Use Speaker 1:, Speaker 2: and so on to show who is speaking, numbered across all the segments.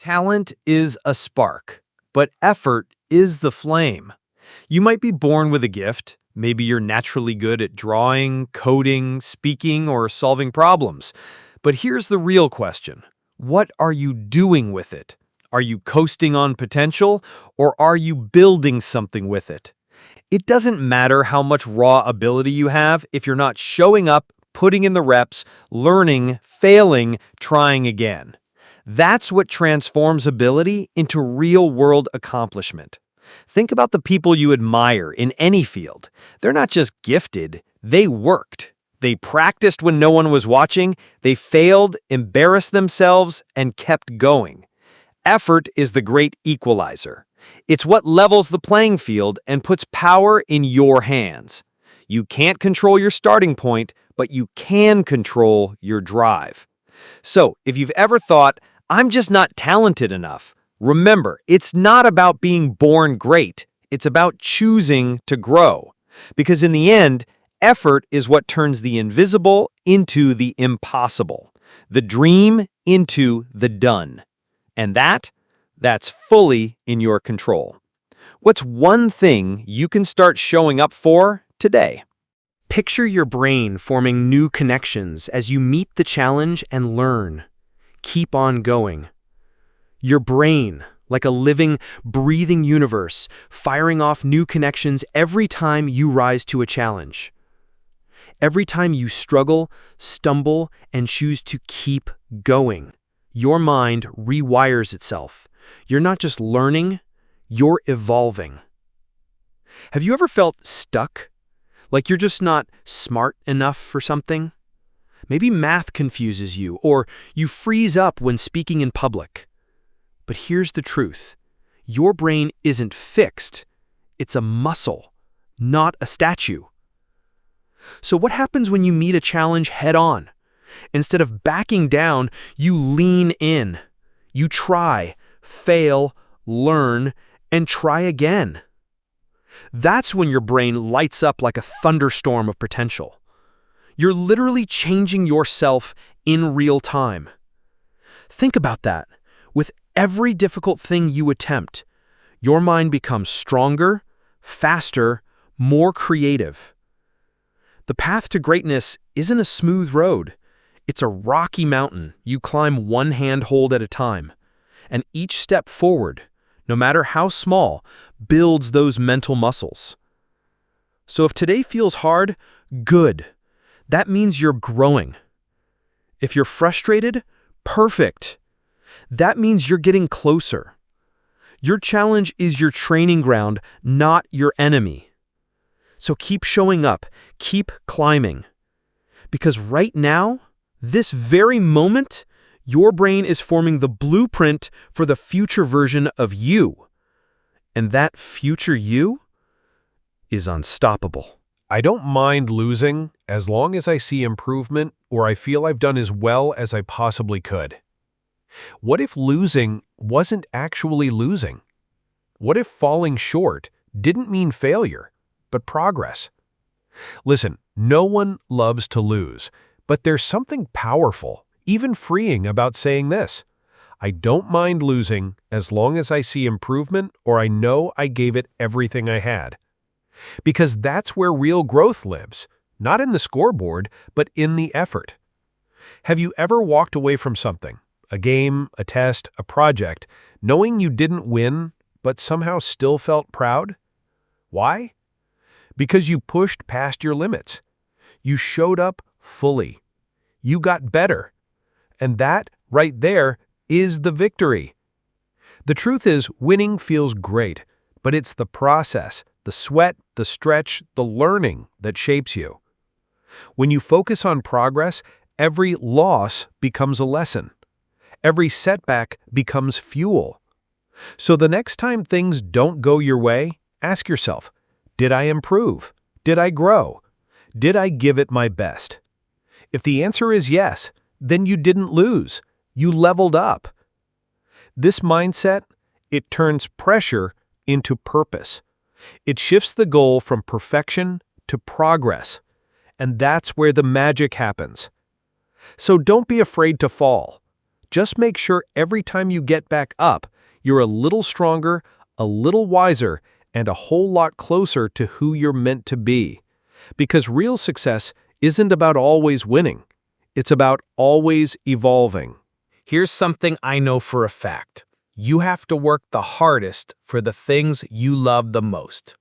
Speaker 1: Talent is a spark, but effort is the flame. You might be born with a gift. Maybe you're naturally good at drawing, coding, speaking, or solving problems. But here's the real question. What are you doing with it? Are you coasting on potential, or are you building something with it? It doesn't matter how much raw ability you have if you're not showing up, putting in the reps, learning, failing, trying again. That's what transforms ability into real-world accomplishment. Think about the people you admire in any field. They're not just gifted, they worked. They practiced when no one was watching, they failed, embarrassed themselves, and kept going. Effort is the great equalizer. It's what levels the playing field and puts power in your hands. You can't control your starting point, but you can control your drive. So, if you've ever thought, I'm just not talented enough, remember, it's not about being born great. It's about choosing to grow. Because in the end, effort is what turns the invisible into the impossible, the dream into the done. And that's fully in your control. What's one thing you can start showing up for today?
Speaker 2: Picture your brain forming new connections as you meet the challenge and learn. Keep on going. Your brain, like a living, breathing universe, firing off new connections every time you rise to a challenge. Every time you struggle, stumble, and choose to keep going, your mind rewires itself. You're not just learning, you're evolving. Have you ever felt stuck? Like you're just not smart enough for something? Maybe math confuses you, or you freeze up when speaking in public. But here's the truth. Your brain isn't fixed. It's a muscle, not a statue. So what happens when you meet a challenge head-on? Instead of backing down, you lean in. You try, fail, learn, and try again. That's when your brain lights up like a thunderstorm of potential. You're literally changing yourself in real time. Think about that. With every difficult thing you attempt, your mind becomes stronger, faster, more creative. The path to greatness isn't a smooth road. It's a rocky mountain you climb one handhold at a time. And each step forward, no matter how small, builds those mental muscles. So if today feels hard, good. That means you're growing. If you're frustrated, perfect. That means you're getting closer. Your challenge is your training ground, not your enemy. So keep showing up, keep climbing. Because right now, this very moment, your brain is forming the blueprint for the future version of you. And that future you is unstoppable.
Speaker 3: I don't mind losing as long as I see improvement or I feel I've done as well as I possibly could. What if losing wasn't actually losing? What if falling short didn't mean failure, but progress? Listen, no one loves to lose, but there's something powerful, even freeing about saying this. I don't mind losing as long as I see improvement or I know I gave it everything I had. Because that's where real growth lives, not in the scoreboard, but in the effort. Have you ever walked away from something, a game, a test, a project, knowing you didn't win, but somehow still felt proud? Why? Because you pushed past your limits. You showed up fully. You got better. And that, right there, is the victory. The truth is, winning feels great, but it's the process, the sweat, the stretch, the learning that shapes you. When you focus on progress, every loss becomes a lesson. Every setback becomes fuel. So the next time things don't go your way, ask yourself, did I improve? Did I grow? Did I give it my best? If the answer is yes, then you didn't lose. You leveled up. This mindset, it turns pressure into purpose. It shifts the goal from perfection to progress. And that's where the magic happens. So don't be afraid to fall. Just make sure every time you get back up, you're a little stronger, a little wiser, and a whole lot closer to who you're meant to be. Because real success isn't about always winning. It's about always evolving.
Speaker 1: Here's something I know for a fact. You have to work the hardest for the things you love the most.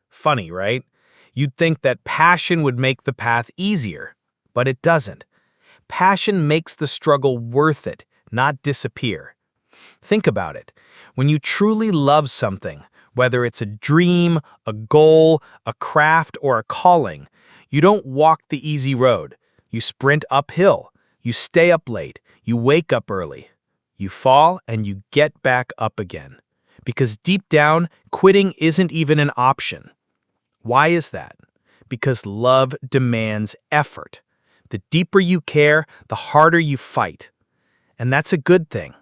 Speaker 1: Funny, right? You'd think that passion would make the path easier, but it doesn't. Passion makes the struggle worth it, not disappear. Think about it. When you truly love something, whether it's a dream, a goal, a craft, or a calling, you don't walk the easy road. You sprint uphill. You stay up late. You wake up early. You fall and you get back up again. Because deep down, quitting isn't even an option. Why is that? Because love demands effort. The deeper you care, the harder you fight. And that's a good thing.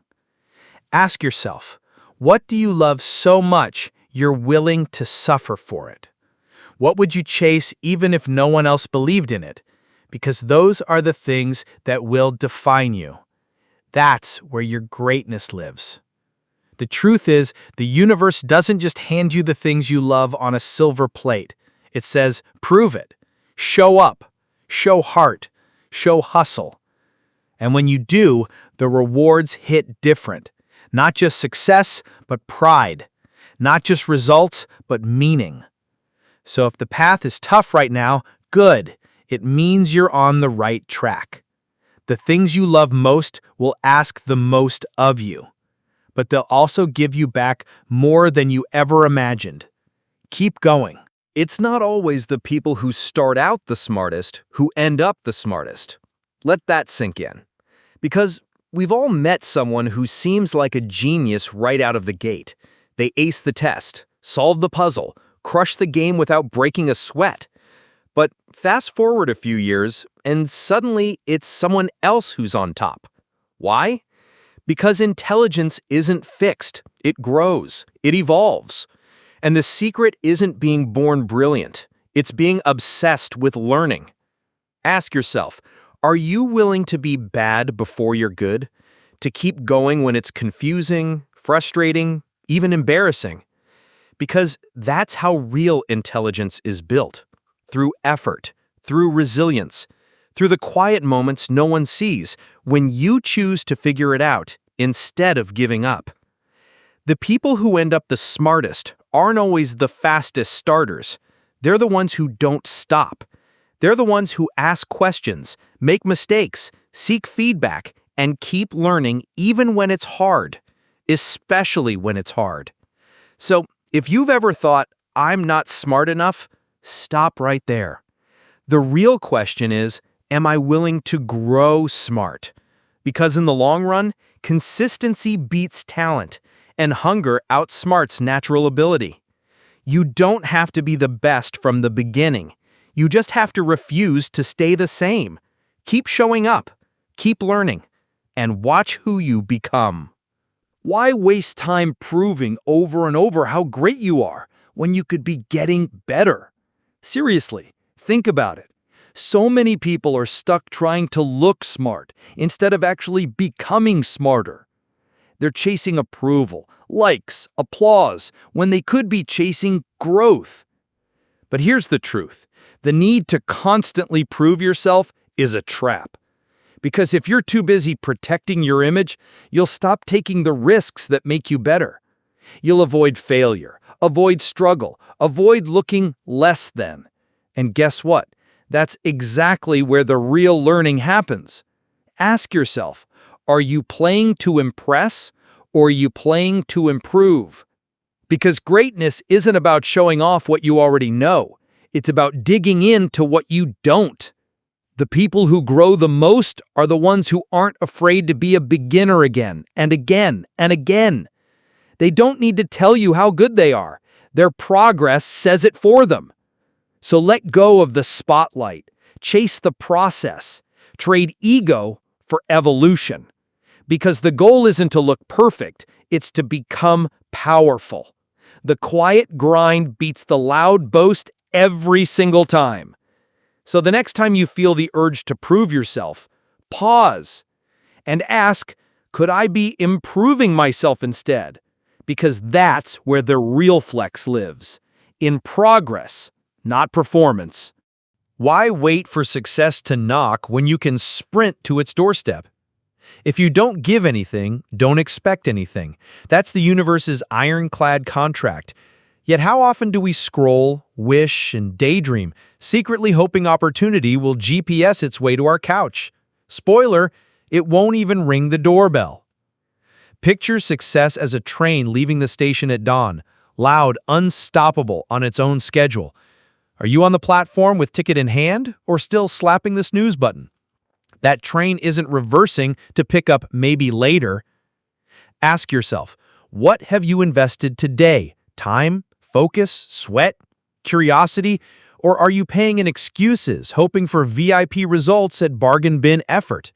Speaker 1: Ask yourself, what do you love so much you're willing to suffer for it? What would you chase even if no one else believed in it? Because those are the things that will define you. That's where your greatness lives. The truth is, the universe doesn't just hand you the things you love on a silver plate. It says, prove it. Show up. Show heart. Show hustle. And when you do, the rewards hit different. Not just success, but pride. Not just results, but meaning. So if the path is tough right now, good. It means you're on the right track. The things you love most will ask the most of you. But they'll also give you back more than you ever imagined. Keep going.
Speaker 2: It's not always the people who start out the smartest who end up the smartest. Let that sink in. Because we've all met someone who seems like a genius right out of the gate. They ace the test, solve the puzzle, crush the game without breaking a sweat. But fast forward a few years, and suddenly it's someone else who's on top. Why? Because intelligence isn't fixed. It grows. It evolves. And the secret isn't being born brilliant. It's being obsessed with learning. Ask yourself, are you willing to be bad before you're good? To keep going when it's confusing, frustrating, even embarrassing? Because that's how real intelligence is built. Through effort, through resilience, through the quiet moments no one sees when you choose to figure it out instead of giving up. The people who end up the smartest aren't always the fastest starters. They're the ones who don't stop. They're the ones who ask questions, make mistakes, seek feedback, and keep learning even when it's hard, especially when it's hard. So, if you've ever thought, I'm not smart enough, stop right there. The real question is, am I willing to grow smart? Because in the long run, consistency beats talent, and hunger outsmarts natural ability. You don't have to be the best from the beginning. You just have to refuse to stay the same. Keep showing up, keep learning, and watch who you become.
Speaker 4: Why waste time proving over and over how great you are when you could be getting better? Seriously, think about it. So many people are stuck trying to look smart instead of actually becoming smarter. They're chasing approval, likes, applause, when they could be chasing growth. But here's the truth. The need to constantly prove yourself is a trap. Because if you're too busy protecting your image, you'll stop taking the risks that make you better. You'll avoid failure, avoid struggle, avoid looking less than. And guess what? That's exactly where the real learning happens. Ask yourself, are you playing to impress or are you playing to improve? Because greatness isn't about showing off what you already know. It's about digging into what you don't. The people who grow the most are the ones who aren't afraid to be a beginner again and again and again. They don't need to tell you how good they are. Their progress says it for them. So let go of the spotlight. Chase the process. Trade ego for evolution. Because the goal isn't to look perfect, it's to become powerful. The quiet grind beats the loud boast every single time. So the next time you feel the urge to prove yourself, pause and ask, Could I be improving myself instead? Because that's where the real flex lives. In progress, not performance.
Speaker 1: Why wait for success to knock when you can sprint to its doorstep? If you don't give anything, don't expect anything. That's the universe's ironclad contract. Yet how often do we scroll, wish, and daydream, secretly hoping opportunity will GPS its way to our couch? Spoiler, it won't even ring the doorbell. Picture success as a train leaving the station at dawn, loud, unstoppable on its own schedule. Are you on the platform with ticket in hand or still slapping the snooze button? That train isn't reversing to pick up maybe later. Ask yourself, what have you invested today? Time, focus, sweat, curiosity, or are you paying in excuses, hoping for VIP results at bargain bin effort?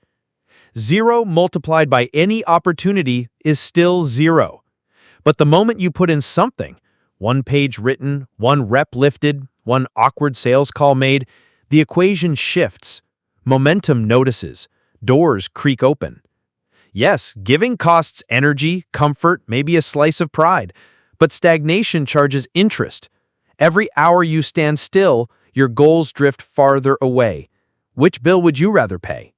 Speaker 1: 0 multiplied by any opportunity is still 0. But the moment you put in something, one page written, one rep lifted, one awkward sales call made, the equation shifts. Momentum notices. Doors creak open. Yes, giving costs energy, comfort, maybe a slice of pride, but stagnation charges interest. Every hour you stand still, your goals drift farther away. Which bill would you rather pay?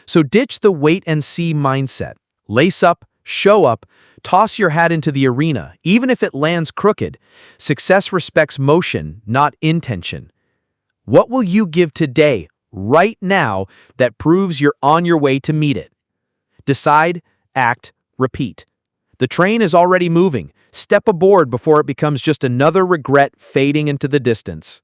Speaker 1: So ditch the wait-and-see mindset. Lace up, show up, toss your hat into the arena, even if it lands crooked. Success respects motion, not intention. What will you give today, right now, that proves you're on your way to meet it? Decide, act, repeat. The train is already moving. Step aboard before it becomes just another regret fading into the distance.